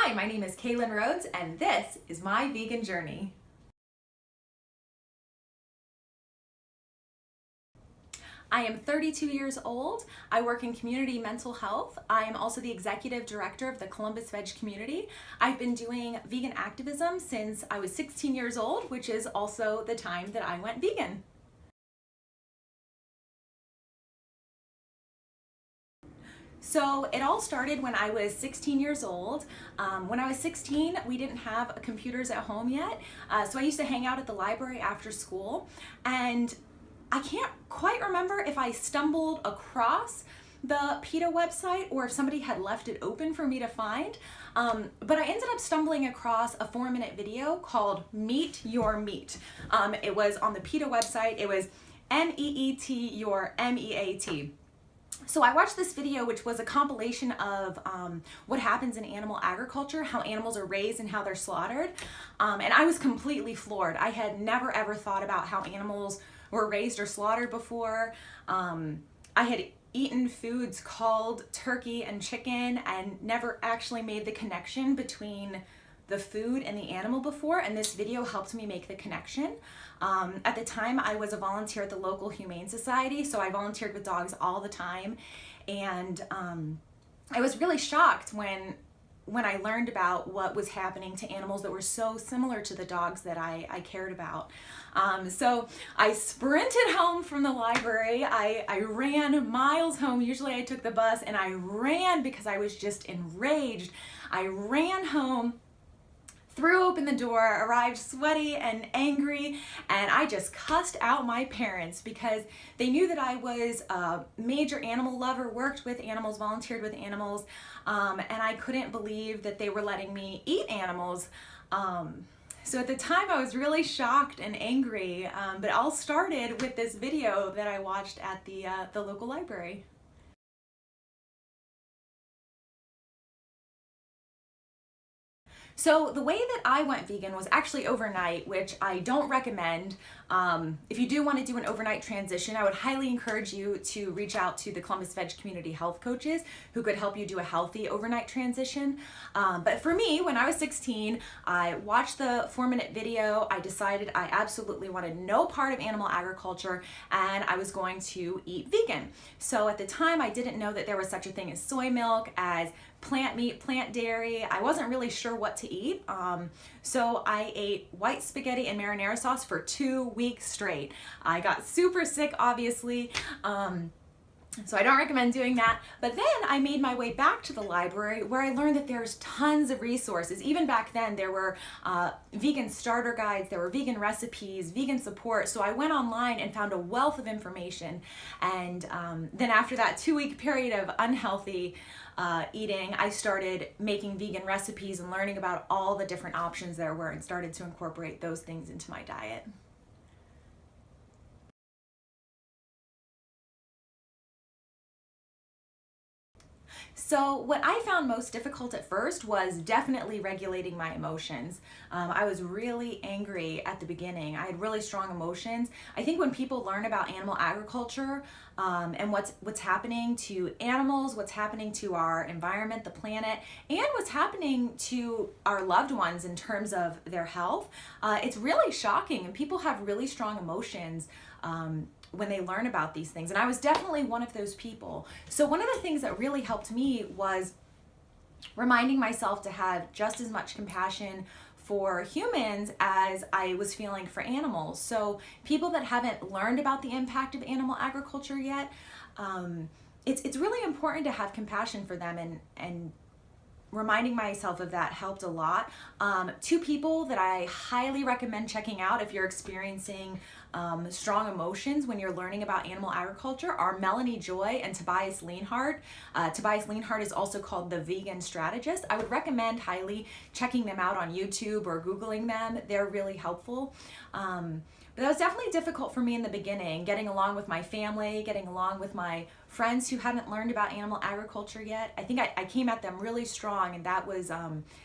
Hi, my name is Kaylin Rhodes, and this is my vegan journey. I am 32 years old. I work in community mental health. I am also the executive director of the Columbus Veg Community. I've been doing vegan activism since I was 16 years old, which is also the time that I went vegan. So it all started when I was 16 years old. When I was 16, we didn't have computers at home yet. So I used to hang out at the library after school, and I can't quite remember if I stumbled across the PETA website or if somebody had left it open for me to find. But I ended up stumbling across a 4-minute video called Meet Your Meat. It was on the PETA website. It was MEET your MEAT. So I watched this video, which was a compilation of what happens in animal agriculture, how animals are raised and how they're slaughtered. And I was completely floored. I had never ever thought about how animals were raised or slaughtered before. I had eaten foods called turkey and chicken and never actually made the connection between the food and the animal before, and this video helped me make the connection. At the time, I was a volunteer at the local humane society, so I volunteered with dogs all the time, and I was really shocked when I learned about what was happening to animals that were so similar to the dogs that I cared about. So I sprinted home from the library. I ran miles home. Usually I took the bus, and I ran because I was just enraged. I ran home, threw open the door, arrived sweaty and angry, and I just cussed out my parents because they knew that I was a major animal lover, worked with animals, volunteered with animals, and I couldn't believe that they were letting me eat animals. So at the time I was really shocked and angry, but it all started with this video that I watched at the local library. So the way that I went vegan was actually overnight, which I don't recommend. If you do want to do an overnight transition, I would highly encourage you to reach out to the Columbus Veg Community health coaches who could help you do a healthy overnight transition. But for me, when I was 16, I watched the 4-minute video. I decided I absolutely wanted no part of animal agriculture, and I was going to eat vegan. So at the time, I didn't know that there was such a thing as soy milk, as plant meat, plant dairy. I wasn't really sure what to eat. So I ate white spaghetti and marinara sauce for 2 weeks straight. I got super sick, obviously. So I don't recommend doing that. But then I made my way back to the library where I learned that there's tons of resources. Even back then there were vegan starter guides, there were vegan recipes, vegan support. So I went online and found a wealth of information. And then after that 2-week period of unhealthy eating, I started making vegan recipes and learning about all the different options there were and started to incorporate those things into my diet. So what I found most difficult at first was definitely regulating my emotions. I was really angry at the beginning. I had really strong emotions. I think when people learn about animal agriculture and what's happening to animals, what's happening to our environment, the planet, and what's happening to our loved ones in terms of their health, it's really shocking, and people have really strong emotions when they learn about these things. And I was definitely one of those people. So one of the things that really helped me was reminding myself to have just as much compassion for humans as I was feeling for animals. So people that haven't learned about the impact of animal agriculture yet, it's really important to have compassion for them, and reminding myself of that helped a lot. 2 people that I highly recommend checking out if you're experiencing strong emotions when you're learning about animal agriculture are Melanie Joy and Tobias Leanhart. Tobias Leanhart is also called the Vegan Strategist. I would recommend highly checking them out on YouTube or Googling them. They're really helpful. But that was definitely difficult for me in the beginning, getting along with my family, getting along with my friends who hadn't learned about animal agriculture yet. I think I came at them really strong, and that was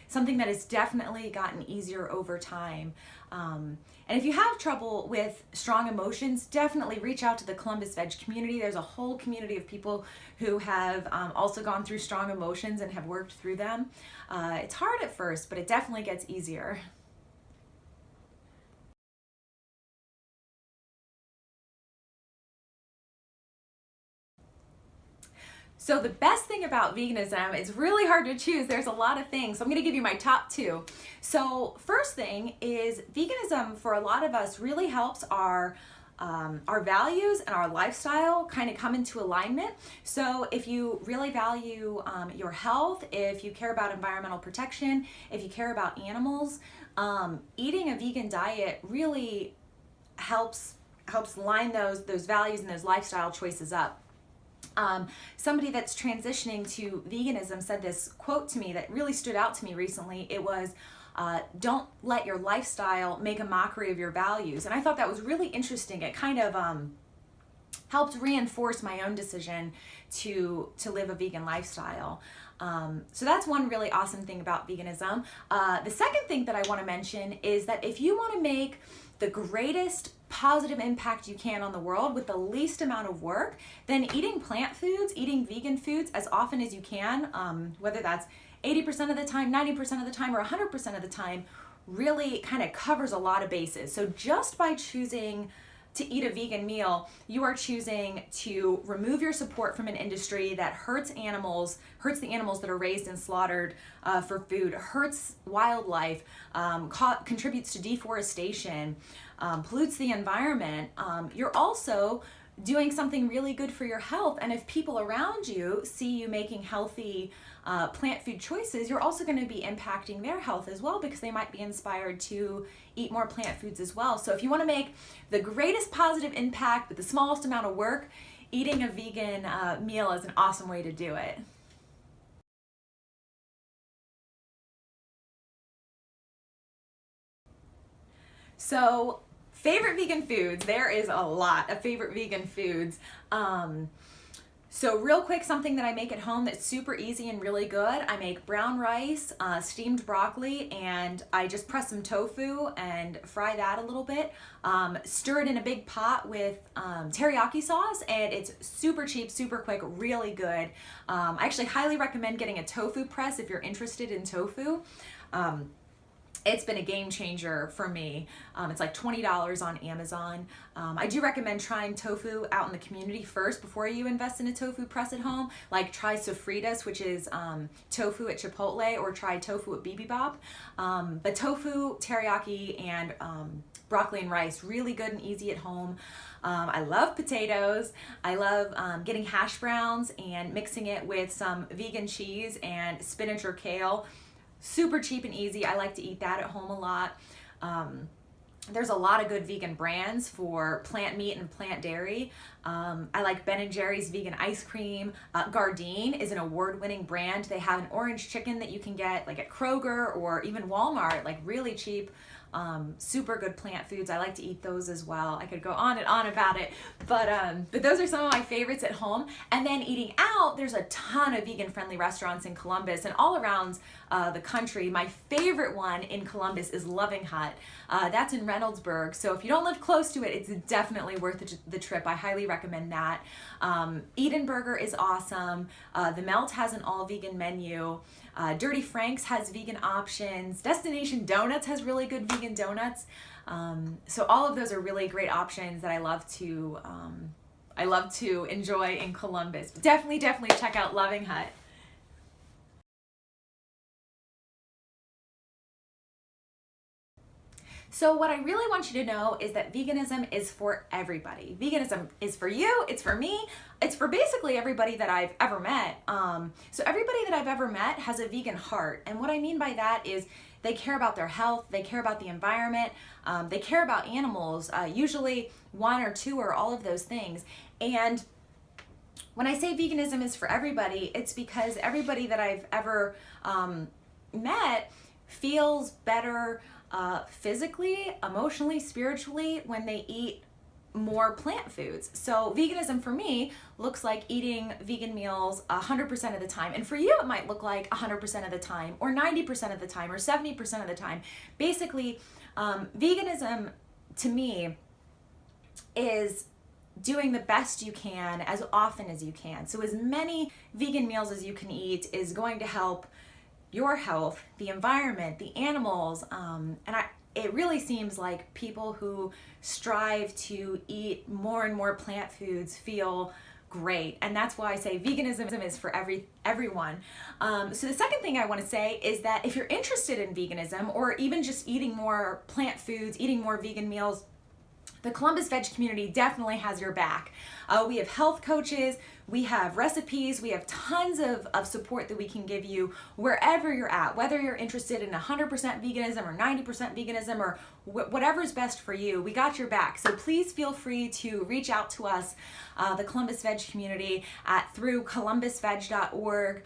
something that has definitely gotten easier over time. And if you have trouble with strong emotions, definitely reach out to the Columbus Veg Community. There's a whole community of people who have also gone through strong emotions and have worked through them. It's hard at first, but it definitely gets easier. So the best thing about veganism, it's really hard to choose. There's a lot of things. So I'm going to give you my top two. So first thing is veganism for a lot of us really helps our values and our lifestyle kind of come into alignment. So if you really value your health, if you care about environmental protection, if you care about animals, eating a vegan diet really helps line those values and those lifestyle choices up. Somebody that's transitioning to veganism said this quote to me that really stood out to me recently. It was, don't let your lifestyle make a mockery of your values. And I thought that was really interesting. It kind of helped reinforce my own decision to live a vegan lifestyle. So that's one really awesome thing about veganism. The second thing that I want to mention is that if you want to make the greatest positive impact you can on the world with the least amount of work, then eating plant foods, eating vegan foods as often as you can, whether that's 80% of the time, 90% of the time, or 100% of the time, really kind of covers a lot of bases. So just by choosing to eat a vegan meal, you are choosing to remove your support from an industry that hurts animals, hurts the animals that are raised and slaughtered for food, hurts wildlife, contributes to deforestation, pollutes the environment. You're also doing something really good for your health. And if people around you see you making healthy plant food choices, you're also going to be impacting their health as well, because they might be inspired to eat more plant foods as well. So if you want to make the greatest positive impact with the smallest amount of work, eating a vegan meal is an awesome way to do it. So favorite vegan foods, there is a lot of favorite vegan foods. So real quick, something that I make at home that's super easy and really good. I make brown rice, steamed broccoli, and I just press some tofu and fry that a little bit. Stir it in a big pot with teriyaki sauce, and it's super cheap, super quick, really good. I actually highly recommend getting a tofu press if you're interested in tofu. It's been a game changer for me. It's like $20 on Amazon. I do recommend trying tofu out in the community first before you invest in a tofu press at home. Like try sofritas, which is tofu at Chipotle, or try tofu at Bibimbap. But tofu, teriyaki, and broccoli and rice, really good and easy at home. I love potatoes. I love getting hash browns and mixing it with some vegan cheese and spinach or kale. Super cheap and easy. I like to eat that at home a lot. There's a lot of good vegan brands for plant meat and plant dairy. I like Ben & Jerry's vegan ice cream. Gardein is an award-winning brand. They have an orange chicken that you can get like at Kroger or even Walmart, like really cheap. Super good plant foods. I like to eat those as well. I could go on and on about it, but those are some of my favorites at home. And then eating out, there's a ton of vegan-friendly restaurants in Columbus and all around the country. My favorite one in Columbus is Loving Hut. That's in Reynoldsburg. So if you don't live close to it, it's definitely worth the trip. I highly recommend that. Eden Burger is awesome. The Melt has an all-vegan menu. Dirty Frank's has vegan options. Destination Donuts has really good vegan donuts. So all of those are really great options that I love to enjoy in Columbus. Definitely check out Loving Hut. So what I really want you to know is that veganism is for everybody. Veganism is for you, it's for me, it's for basically everybody that I've ever met. So everybody that I've ever met has a vegan heart. And what I mean by that is they care about their health, they care about the environment, they care about animals, usually one or two or all of those things. And when I say veganism is for everybody, it's because everybody that I've ever met feels better, physically, emotionally, spiritually when they eat more plant foods. So veganism for me looks like eating vegan meals 100% of the time. And for you, it might look like 100% of the time, or 90% of the time, or 70% of the time. Basically, veganism to me is doing the best you can as often as you can. So as many vegan meals as you can eat is going to help your health, the environment, the animals, it really seems like people who strive to eat more and more plant foods feel great. And that's why I say veganism is for everyone. So the second thing I want to say is that if you're interested in veganism, or even just eating more plant foods, eating more vegan meals, the Columbus Veg Community definitely has your back. We have health coaches, we have recipes, we have tons of support that we can give you wherever you're at, whether you're interested in 100% veganism or 90% veganism or whatever's best for you. We got your back. So please feel free to reach out to us, the Columbus Veg Community, through columbusveg.org.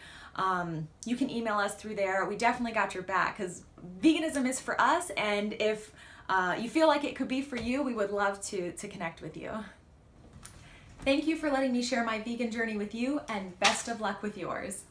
You can email us through there. We definitely got your back, because veganism is for us, and if you feel like it could be for you, we would love to connect with you. Thank you for letting me share my vegan journey with you, and best of luck with yours.